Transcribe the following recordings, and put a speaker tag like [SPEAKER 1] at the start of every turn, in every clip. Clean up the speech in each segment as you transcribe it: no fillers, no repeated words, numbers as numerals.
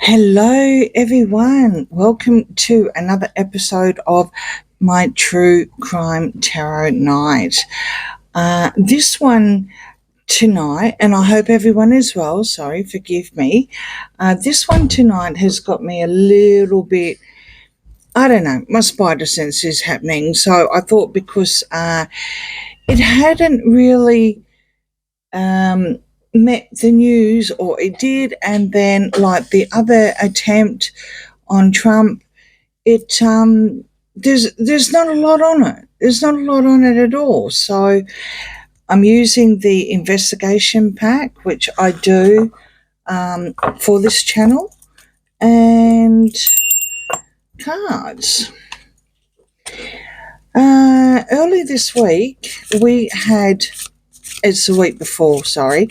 [SPEAKER 1] Hello, everyone. Welcome to another episode of my True Crime Tarot Night. This one tonight, and I hope everyone is well, sorry, forgive me. This one tonight has got me a little bit, I don't know, my spider sense is happening. So I thought because it hadn't really met the news, or it did, and then like the other attempt on Trump, it there's not a lot on it. There's not a lot on it at all. So I'm using the investigation pack, which I do for this channel, and cards. Early this week we had. It's the week before, sorry.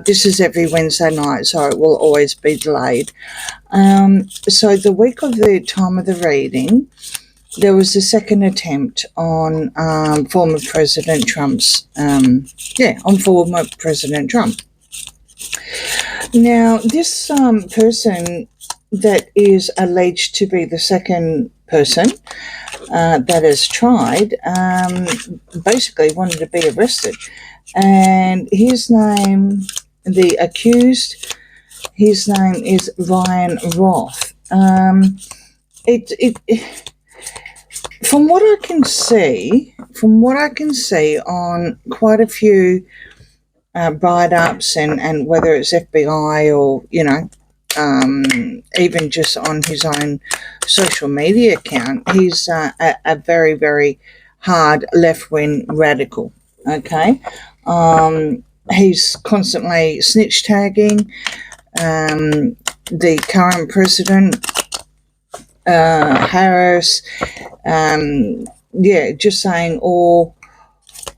[SPEAKER 1] This is every Wednesday night, so it will always be delayed. So the week of the time of the reading, there was a second attempt on former President Trump's, on former President Trump. Now, this person that is alleged to be the second person that has tried basically wanted to be arrested. And his name, the accused, his name is Ryan Routh. From what I can see on quite a few write-ups, and whether it's FBI or, even just on his own social media account, he's a very, very hard left-wing radical, okay? He's constantly snitch tagging the current president, Harris, just saying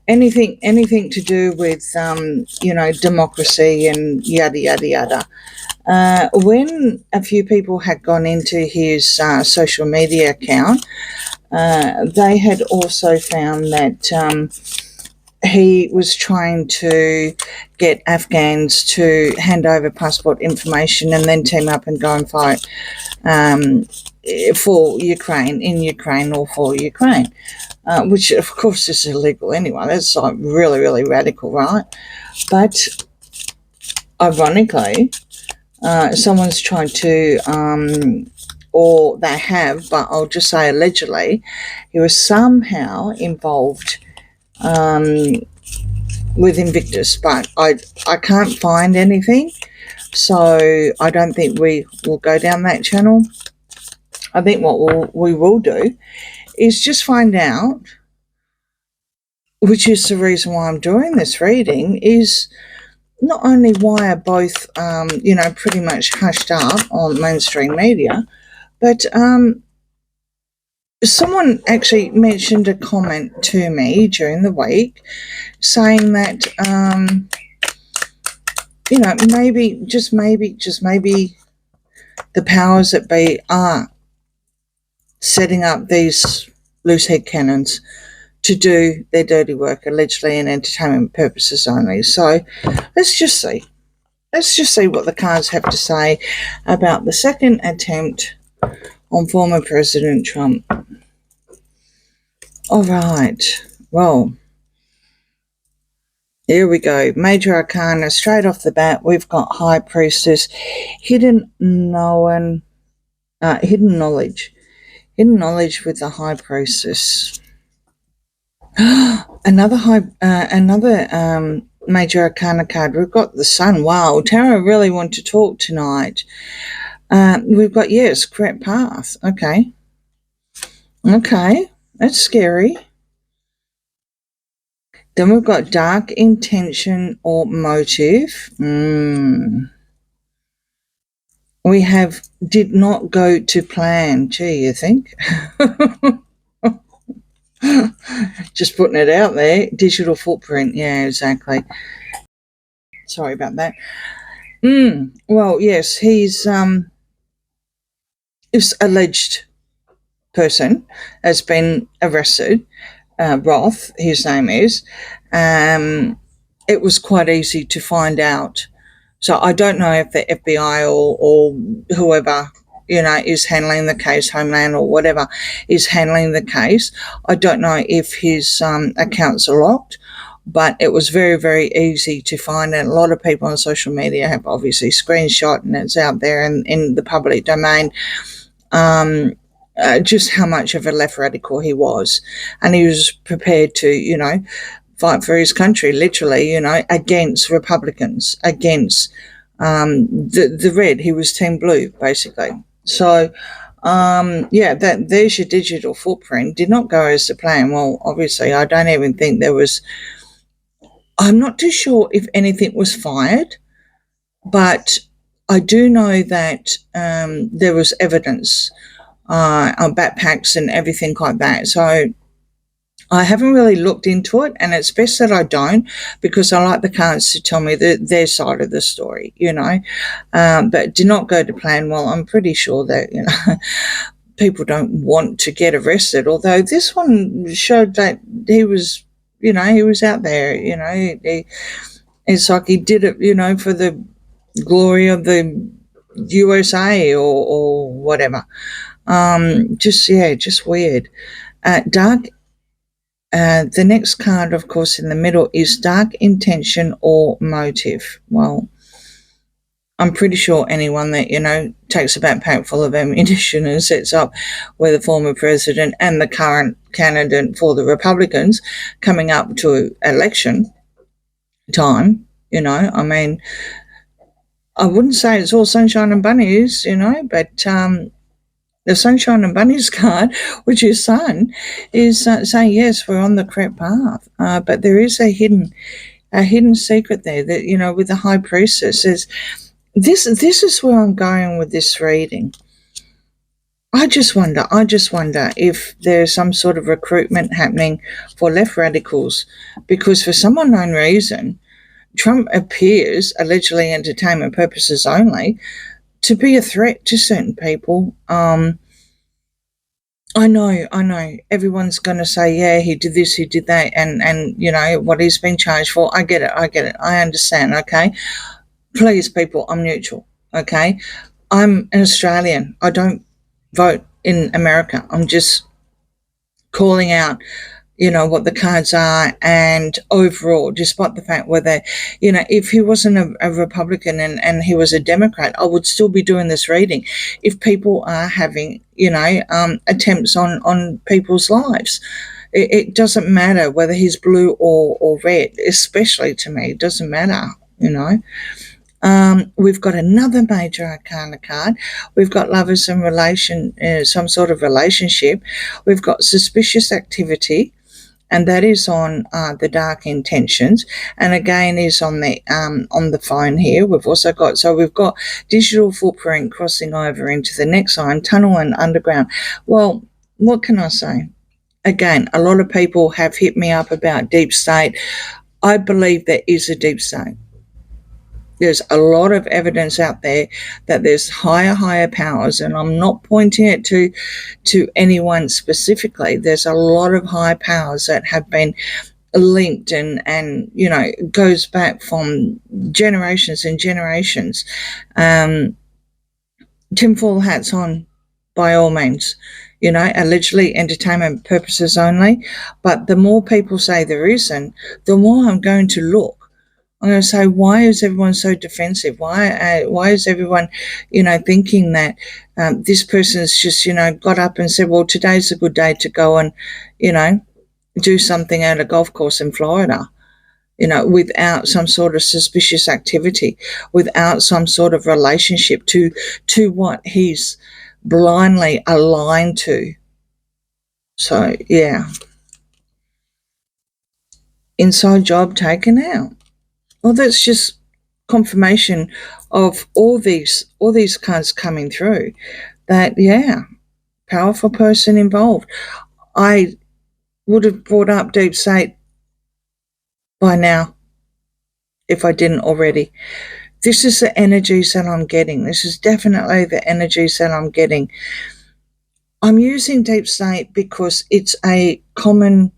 [SPEAKER 1] anything to do with democracy and yada yada yada. When a few people had gone into his social media account, they had also found that he was trying to get Afghans to hand over passport information and then team up and go and fight for Ukraine, in Ukraine, or for Ukraine, which of course is illegal anyway. That's like really, really radical, right? But ironically, someone's tried to, or they have, but I'll just say allegedly, he was somehow involved with Invictus, but I can't find anything, so I don't think we will go down that channel. I think what we will do is just find out, which is the reason why I'm doing this reading, is not only why are both pretty much hushed up on mainstream media, but someone actually mentioned a comment to me during the week saying that, maybe the powers that be are setting up these loose head cannons to do their dirty work, allegedly in entertainment purposes only. So let's just see. Let's just see what the cards have to say about the second attempt on former President Trump. All right, well, here we go. Major Arcana, straight off the bat, we've got High Priestess, hidden knowledge with the High Priestess. Another Major Arcana card. We've got the Sun. Wow, Tarot really want to talk tonight. We've got, yes, correct path. Okay, that's scary. Then we've got dark intention or motive. We have did not go to plan. Gee, you think? Just putting it out there. Digital footprint. Yeah, exactly. Sorry about that. Well, yes, he's this alleged person has been arrested. Routh, his name is. It was quite easy to find out So I don't know if the FBI or whoever, is handling the case, Homeland or whatever, is handling the case. I don't know if his accounts are locked, but it was very, very easy to find. And a lot of people on social media have obviously screenshot, and it's out there in the public domain. Just how much of a left radical he was, and he was prepared to, fight for his country, literally, against Republicans, against the red. He was Team Blue, basically. So, there's your digital footprint. Did not go as the plan. Well, obviously, I don't even think there was. I'm not too sure if anything was fired, but I do know that there was evidence on backpacks and everything like that. So I haven't really looked into it, and it's best that I don't, because I like the cards to tell me their side of the story, but did not go to plan. Well, I'm pretty sure that, people don't want to get arrested, although this one showed that he was, he was out there, it's like he did it, for the glory of the USA or whatever. Just weird. Dark. The next card, of course, in the middle is dark intention or motive. Well, I'm pretty sure anyone that, takes a backpack full of ammunition and sets up with the former president and the current candidate for the Republicans coming up to election time, I mean, I wouldn't say it's all sunshine and bunnies, but the sunshine and bunnies card, which is sun, is saying, yes, we're on the correct path. But there is a hidden secret there that, with the high priestess says, this is where I'm going with this reading. I just wonder if there's some sort of recruitment happening for left radicals, because for some unknown reason, Trump appears, allegedly entertainment purposes only, to be a threat to certain people. I know. Everyone's going to say, yeah, he did this, he did that, and what he's been charged for. I get it. I understand, okay? Please, people, I'm neutral, okay? I'm an Australian. I don't vote in America. I'm just calling out, what the cards are, and overall, despite the fact whether, if he wasn't a Republican and he was a Democrat, I would still be doing this reading. If people are having, attempts on people's lives, it doesn't matter whether he's blue or red, especially to me, it doesn't matter, We've got another major arcana card. We've got lovers and some sort of relationship. We've got suspicious activity, and that is on the dark intentions, and again is on the phone here. We've got digital footprint crossing over into the next sign, tunnel and underground. Well, what can I say? Again, a lot of people have hit me up about deep state. I believe there is a deep state. There's a lot of evidence out there that there's higher powers, and I'm not pointing it to anyone specifically. There's a lot of high powers that have been linked and it goes back from generations and generations. Tinfoil hats on, by all means, allegedly entertainment purposes only. But the more people say there isn't, the more I'm going to look. I'm going to say, why is everyone so defensive? Why is everyone, thinking that this person's just, got up and said, well, today's a good day to go and, do something at a golf course in Florida, without some sort of suspicious activity, without some sort of relationship to what he's blindly aligned to. So, yeah. Inside job taken out. Well, that's just confirmation of all these cards coming through that, yeah, powerful person involved. I would have brought up deep state by now if I didn't already. This is the energies that I'm getting. This is definitely the energies that I'm getting. I'm using deep state because it's a common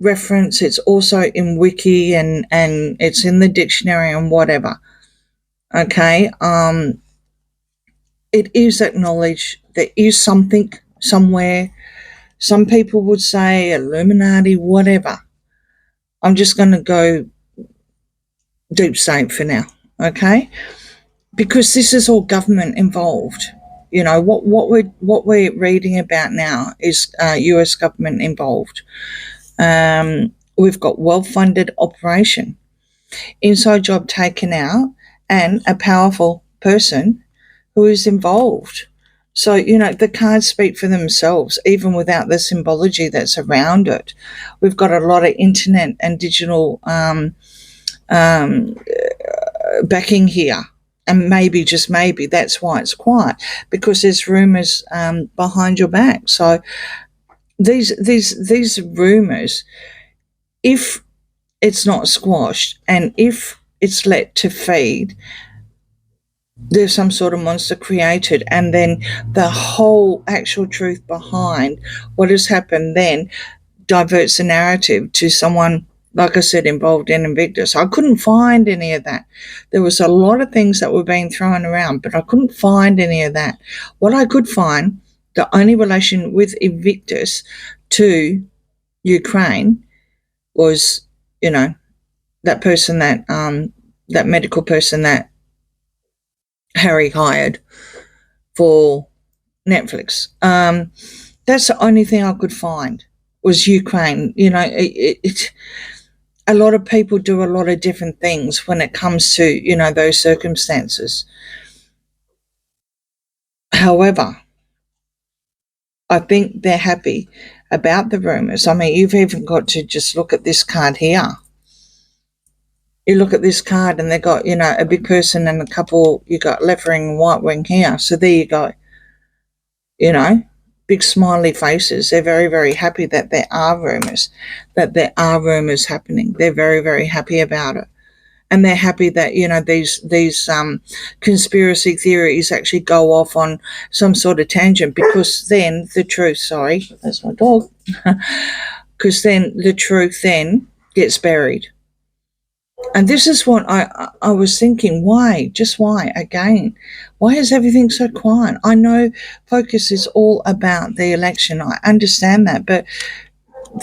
[SPEAKER 1] reference. It's also in wiki and it's in the dictionary and whatever. Okay. It is acknowledged there is something somewhere. Some people would say Illuminati, whatever. I'm just going to go deep state for now. Okay. Because this is all government involved. You know what we're reading about now is U.S. government involved. We've got well-funded operation, inside job taken out, and a powerful person who is involved. So the cards speak for themselves, even without the symbology that's around it. We've got a lot of internet and digital um, backing here. And maybe, just maybe, that's why it's quiet, because there's rumours behind your back. So these rumours, if it's not squashed and if it's let to feed, there's some sort of monster created, and then the whole actual truth behind what has happened then diverts the narrative to someone, like I said, involved in Invictus. I couldn't find any of that. There was a lot of things that were being thrown around, but I couldn't find any of that. What I could find, the only relation with Invictus to Ukraine was, that person that medical person that Harry hired for Netflix. That's the only thing I could find was Ukraine. A lot of people do a lot of different things when it comes to, those circumstances. However, I think they're happy about the rumours. I mean, you've even got to just look at this card here. You look at this card and they got, a big person and a couple, you got left wing and right wing here. So there you go. Big smiley faces. They're very, very happy that there are rumours, happening. They're very, very happy about it. And they're happy that, these conspiracy theories actually go off on some sort of tangent, because then the truth, sorry, that's my dog, because then the truth then gets buried. And this is what I was thinking. Why? Just why? Again, why is everything so quiet? I know focus is all about the election. I understand that. But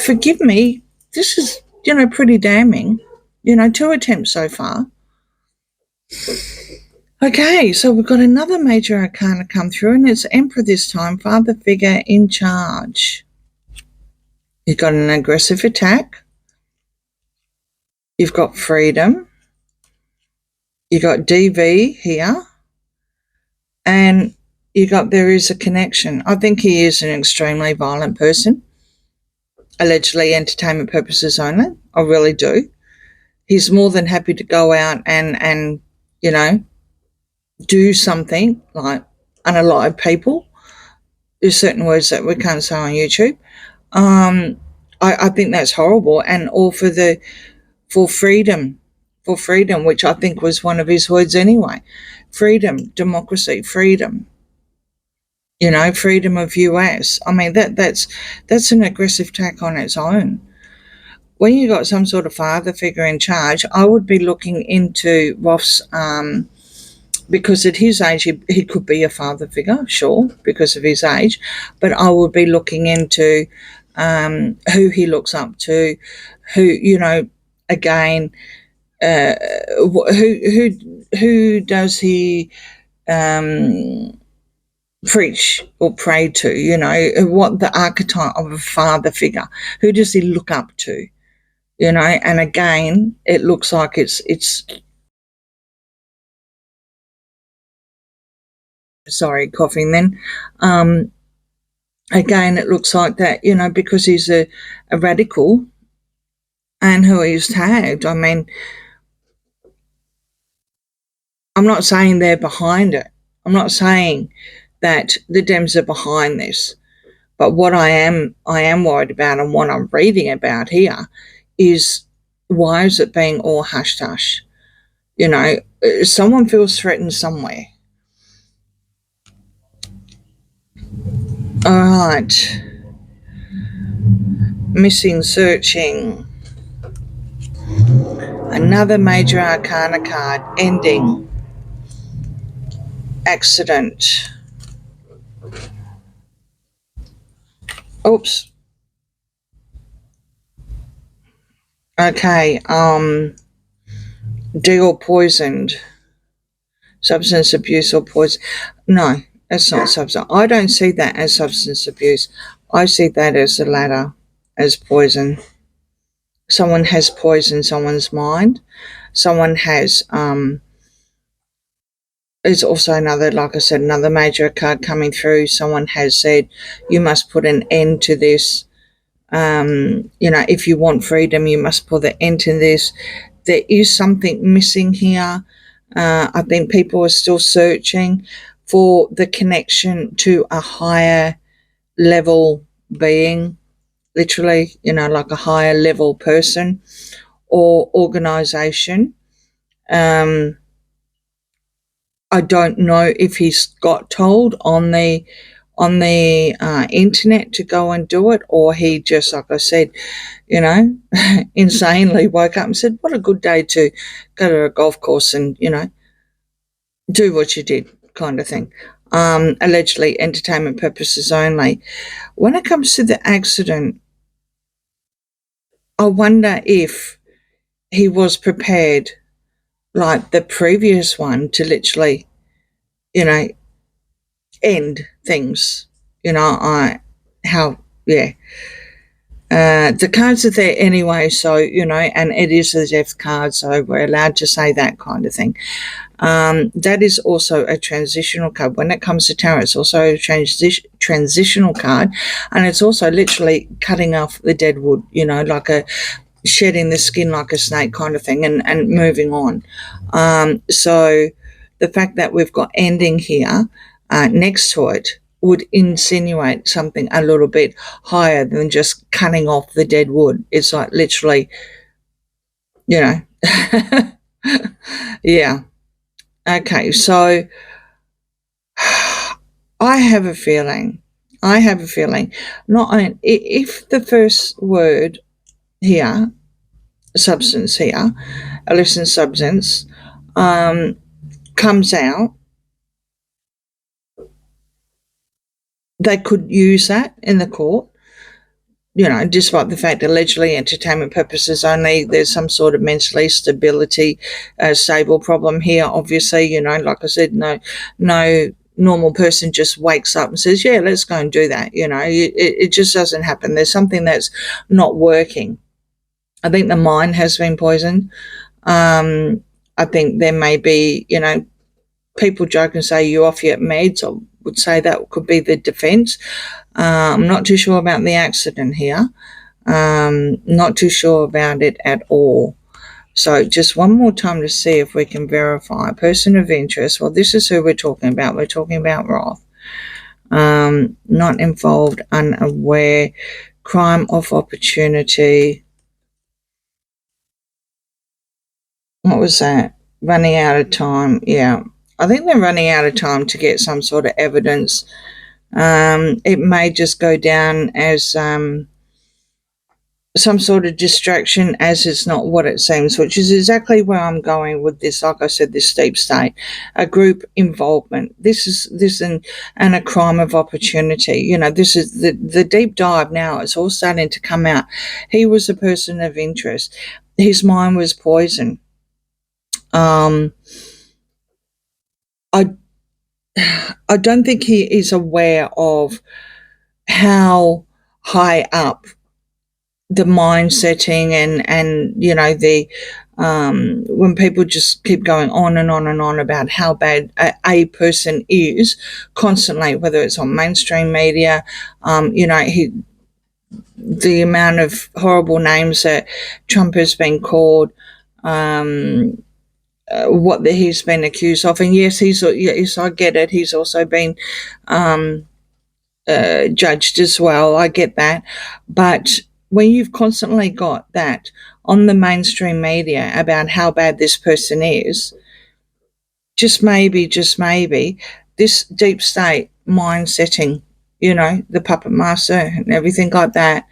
[SPEAKER 1] forgive me, this is, pretty damning. 2 attempts so far. Okay, so we've got another major arcana come through, and it's Emperor this time, father figure in charge. You've got an aggressive attack. You've got freedom. You've got DV here. And there is a connection. I think he is an extremely violent person. Allegedly entertainment purposes only. I really do. He's more than happy to go out and do something like unalive people. There's certain words that we can't say on YouTube. I think that's horrible, and all for freedom, which I think was one of his words anyway. Freedom, democracy, freedom. Freedom of US. I mean, that's an aggressive attack on its own. When you got some sort of father figure in charge, I would be looking into Routh's, because at his age, he could be a father figure, sure, because of his age, but I would be looking into who he looks up to, who, again, who does he preach or pray to, what the archetype of a father figure, who does he look up to, and again, it looks like it's sorry, coughing then. Again, it looks like that, because he's a radical and who he's tagged. I mean, I'm not saying they're behind it. I'm not saying that the Dems are behind this. But what I am worried about, and what I'm reading about here, is why is it being all hush-hush? Someone feels threatened somewhere. All right. Missing, searching. Another major arcana card, ending. accident. Oops. Okay. Deal poisoned. Substance abuse or poison. No, that's not substance. I don't see that as substance abuse. I see that as the latter, as poison. Someone has poisoned someone's mind. Someone has it's also another, like I said, another major card coming through. Someone has said, you must put an end to this. If you want freedom, you must put an end to this. There is something missing here. I think people are still searching for the connection to a higher level being, literally, like a higher level person or organization. I don't know if he's got told on the internet to go and do it, or he just, like I said, insanely woke up and said, what a good day to go to a golf course and, do what you did, kind of thing. Allegedly entertainment purposes only. When it comes to the accident, I wonder if he was prepared, like the previous one, to literally, you know, end things. Yeah. The cards are there anyway, so, and it is a death card, so we're allowed to say that kind of thing. That is also a transitional card. When it comes to tarot, it's also a transitional card, and it's also literally cutting off the dead wood, like a shedding the skin like a snake kind of thing, and moving on. So the fact that we've got ending here next to it would insinuate something a little bit higher than just cutting off the dead wood. It's like literally, yeah. Okay, so I have a feeling, not only if the first word here, substance here, illicit substance, comes out, they could use that in the court, despite the fact allegedly entertainment purposes only. There's some sort of mentally stable problem here, obviously. Like I said, no normal person just wakes up and says, yeah, let's go and do that. It just doesn't happen. There's something that's not working. I think the mind has been poisoned. I think there may be, people joke and say you off your meds. I would say that could be the defense. I'm not too sure about the accident here. Not too sure about it at all. So just one more time to see if we can verify. Person of interest. Well, this is who we're talking about. We're talking about Routh. Not involved, unaware, crime of opportunity. What was that? Running out of time. Yeah. I think they're running out of time to get some sort of evidence. It may just go down as some sort of distraction, as it's not what it seems, which is exactly where I'm going with this. Like I said, this deep state, a group involvement. This and a crime of opportunity. This is the deep dive now. It's all starting to come out. He was a person of interest. His mind was poisoned. I don't think he is aware of how high up the mind setting and the when people just keep going on and on and on about how bad a person is constantly, whether it's on mainstream media, the amount of horrible names that Trump has been called, what he's been accused of. And yes, I get it. He's also been judged as well. I get that. But when you've constantly got that on the mainstream media about how bad this person is, just maybe, this deep state mind setting, the puppet master and everything like that,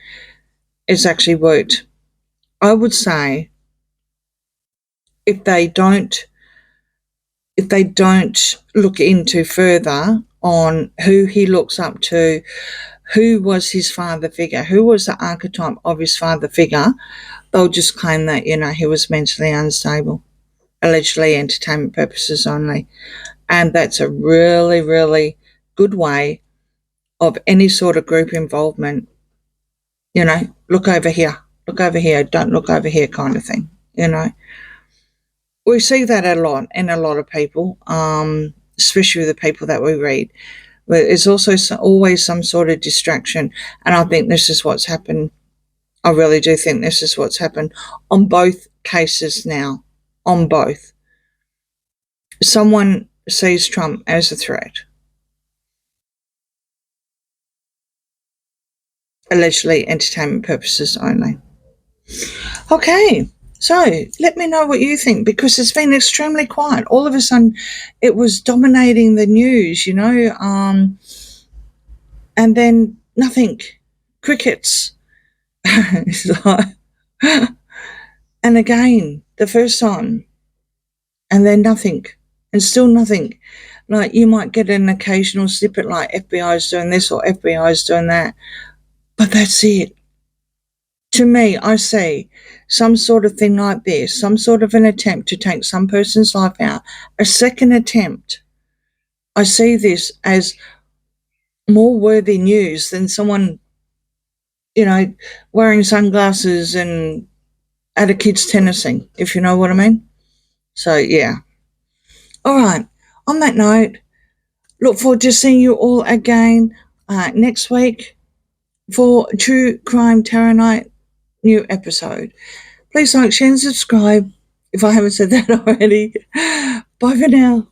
[SPEAKER 1] is actually worked. I would say if they don't if they don't look into further on who he looks up to, who was his father figure, who was the archetype of his father figure, they'll just claim that, he was mentally unstable, allegedly entertainment purposes only. And that's a really, really good way of any sort of group involvement. Look over here, don't look over here kind of thing. We see that a lot in a lot of people, especially the people that we read. But there's also always some sort of distraction, and I think this is what's happened. I really do think this is what's happened on both cases now, on both. Someone sees Trump as a threat, allegedly entertainment purposes only. Okay, so let me know what you think, because it's been extremely quiet. All of a sudden, it was dominating the news, and then nothing, crickets. It's like, and again, the first time, and then nothing, and still nothing. Like, you might get an occasional snippet like FBI is doing this or FBI is doing that, but that's it. To me, I see some sort of thing like this, some sort of an attempt to take some person's life out, a second attempt. I see this as more worthy news than someone, wearing sunglasses and at a kid's tennising, if you know what I mean. So, yeah. All right. On that note, look forward to seeing you all again next week for True Crime Tarot Night new episode. Please like, share and subscribe if I haven't said that already. Bye for now.